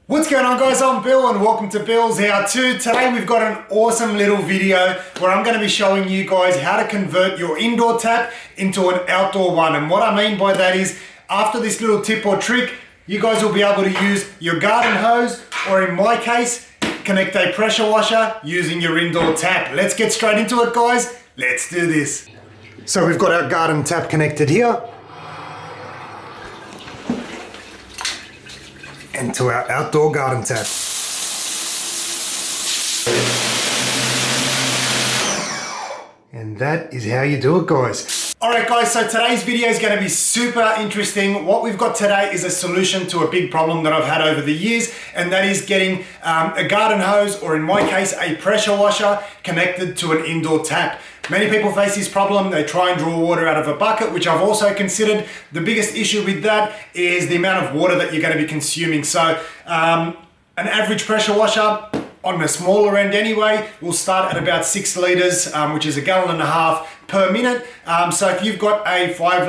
What's going on, guys? I'm Bill and welcome to Bill's How To. Today we've got an awesome little video where I'm going to be showing you guys how to convert your indoor tap into an outdoor one. And what I mean by that is, after this little tip or trick, you guys will be able to use your garden hose, or in my case, connect a pressure washer using your indoor tap. Let's get straight into it, guys. Let's do this. So we've got our garden tap connected here into our outdoor garden tap. And that is how you do it, guys. Alright guys, so today's video is going to be super interesting. What we've got today is a solution to a big problem that I've had over the years, and that is getting a garden hose, or in my case, a pressure washer connected to an indoor tap. Many people face this problem. They try and draw water out of a bucket, which I've also considered. The biggest issue with that is the amount of water that you're going to be consuming. So an average pressure washer, on the smaller end anyway, will start at about 6 litres, which is 1.5 gallons per minute. So if you've got a 5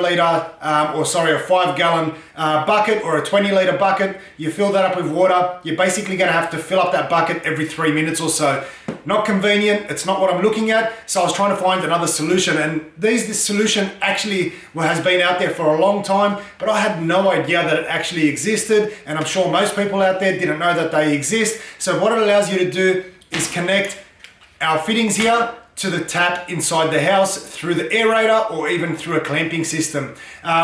gallon bucket or a 20 litre bucket, you fill that up with water, you're basically going to have to fill up that bucket every 3 minutes or so. Not convenient, it's not what I'm looking at, so I was trying to find another solution, and this solution actually has been out there for a long time, but I had no idea that it actually existed, and I'm sure most people out there didn't know that they exist. So what it allows you to do is connect our fittings here to the tap inside the house through the aerator, or even through a clamping system.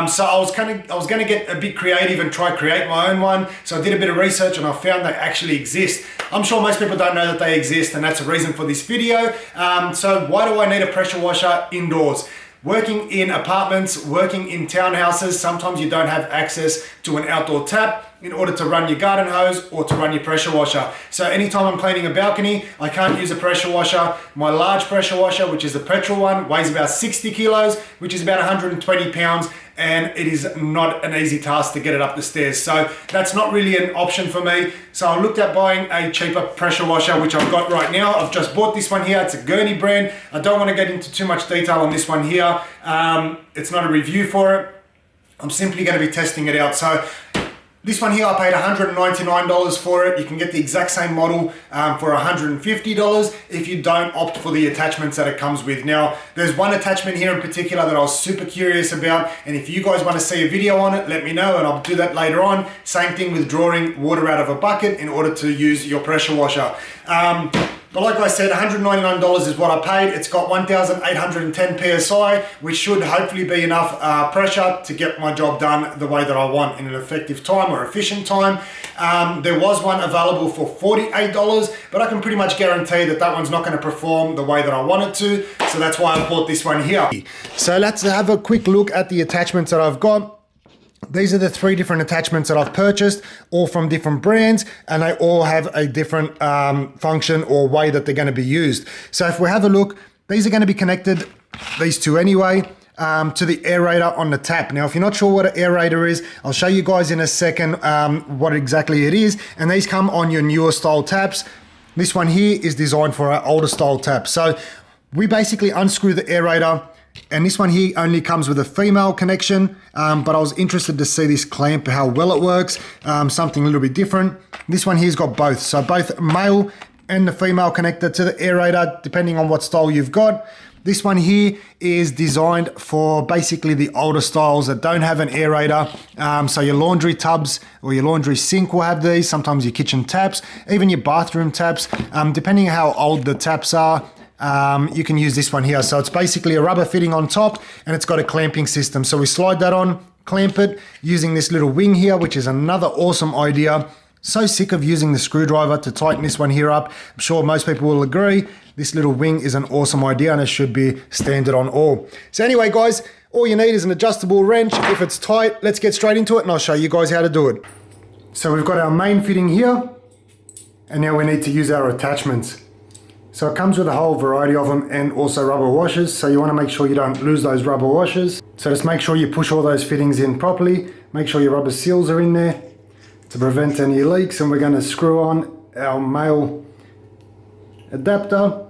So I was going to get a bit creative and try create my own one. So I did a bit of research and I found they actually exist. I'm sure most people don't know that they exist, and that's the reason for this video. So why do I need a pressure washer indoors? Working in apartments, working in townhouses, sometimes you don't have access to an outdoor tap in order to run your garden hose or to run your pressure washer. So anytime I'm cleaning a balcony, I can't use a pressure washer. My large pressure washer, which is the petrol one, weighs about 60 kilos, which is about 120 pounds, and it is not an easy task to get it up the stairs. So that's not really an option for me. So I looked at buying a cheaper pressure washer, which I've got right now. I've just bought this one here. It's a Gurney brand. I don't want to get into too much detail on this one here. It's not a review for it. I'm simply going to be testing it out. So this one here, I paid $199 for it. You can get the exact same model for $150 if you don't opt for the attachments that it comes with. Now, there's one attachment here in particular that I was super curious about, and if you guys want to see a video on it, let me know and I'll do that later on. Same thing with drawing water out of a bucket in order to use your pressure washer. But like I said, $199 is what I paid. It's got 1,810 PSI, which should hopefully be enough pressure to get my job done the way that I want in an effective time or efficient time. There was one available for $48, but I can pretty much guarantee that that one's not going to perform the way that I want it to. So that's why I bought this one here. So let's have a quick look at the attachments that I've got. These are the 3 different attachments that I've purchased, all from different brands, and they all have a different function or way that they're going to be used. So if we have a look, these are going to be connected, these two anyway, to the aerator on the tap. Now, if you're not sure what an aerator is, I'll show you guys in a second what exactly it is. And these come on your newer style taps. This one here is designed for our older style taps. So we basically unscrew the aerator, and this one here only comes with a female connection, but I was interested to see this clamp, how well it works, something a little bit different. This one here's got both, so both male and the female connector to the aerator, depending on what style you've got. This one here is designed for basically the older styles that don't have an aerator. So your laundry tubs or your laundry sink will have these, sometimes your kitchen taps, even your bathroom taps, depending on how old the taps are. You can use this one here. So it's basically a rubber fitting on top, and it's got a clamping system. So we slide that on, clamp it using this little wing here, which is another awesome idea. So sick of using the screwdriver to tighten this one here up. I'm sure most people will agree. This little wing is an awesome idea, and it should be standard on all. So anyway, guys, all you need is an adjustable wrench. If it's tight, let's get straight into it and I'll show you guys how to do it. So we've got our main fitting here, and now we need to use our attachments. So it comes with a whole variety of them, and also rubber washers. So you want to make sure you don't lose those rubber washers. So just make sure you push all those fittings in properly. Make sure your rubber seals are in there to prevent any leaks. And we're going to screw on our male adapter.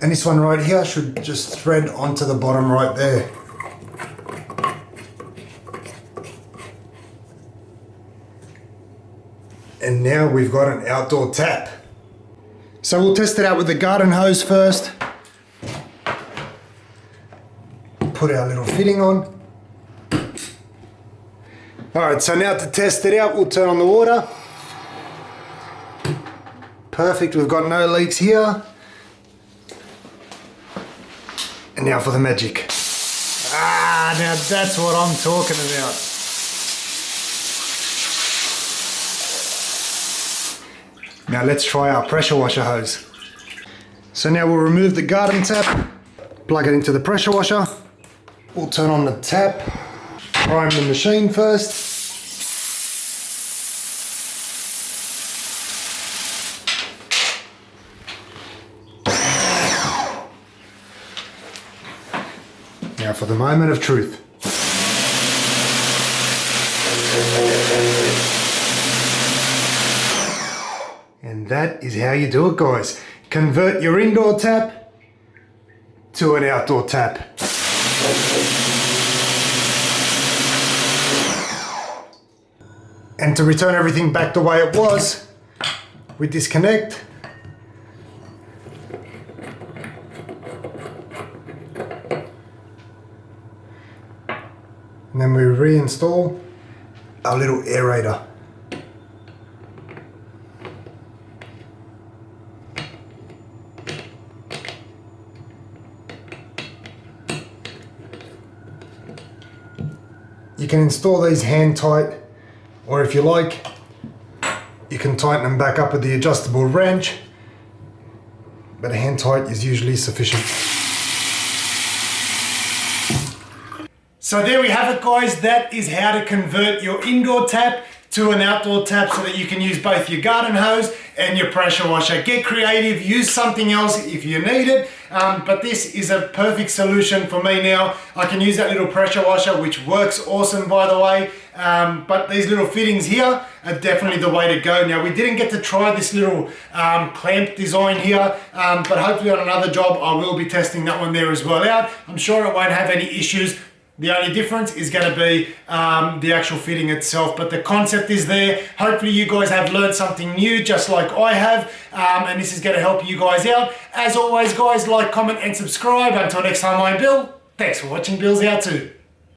And this one right here should just thread onto the bottom right there. And now we've got an outdoor tap. So we'll test it out with the garden hose first. Put our little fitting on. Alright, so now to test it out, we'll turn on the water. Perfect, we've got no leaks here. And now for the magic. Ah, now that's what I'm talking about. Now let's try our pressure washer hose. So now we'll remove the garden tap, plug it into the pressure washer. We'll turn on the tap, prime the machine first. Now for the moment of truth. And that is how you do it, guys. Convert your indoor tap to an outdoor tap. And to return everything back the way it was, we disconnect. And then we reinstall our little aerator. You can install these hand tight, or if you like, you can tighten them back up with the adjustable wrench, but a hand tight is usually sufficient. So there we have it, guys. That is how to convert your indoor tap to an outdoor tap so that you can use both your garden hose and your pressure washer. Get creative, use something else if you need it, but this is a perfect solution for me now. I can use that little pressure washer, which works awesome, by the way, but these little fittings here are definitely the way to go. Now, we didn't get to try this little clamp design here, but hopefully on another job I will be testing that one there as well out. I'm sure it won't have any issues. The only difference is going to be the actual fitting itself, but the concept is there. Hopefully you guys have learned something new, just like I have, and this is going to help you guys out. As always, guys, like, comment, and subscribe. Until next time, I'm Bill. Thanks for watching Billshowto.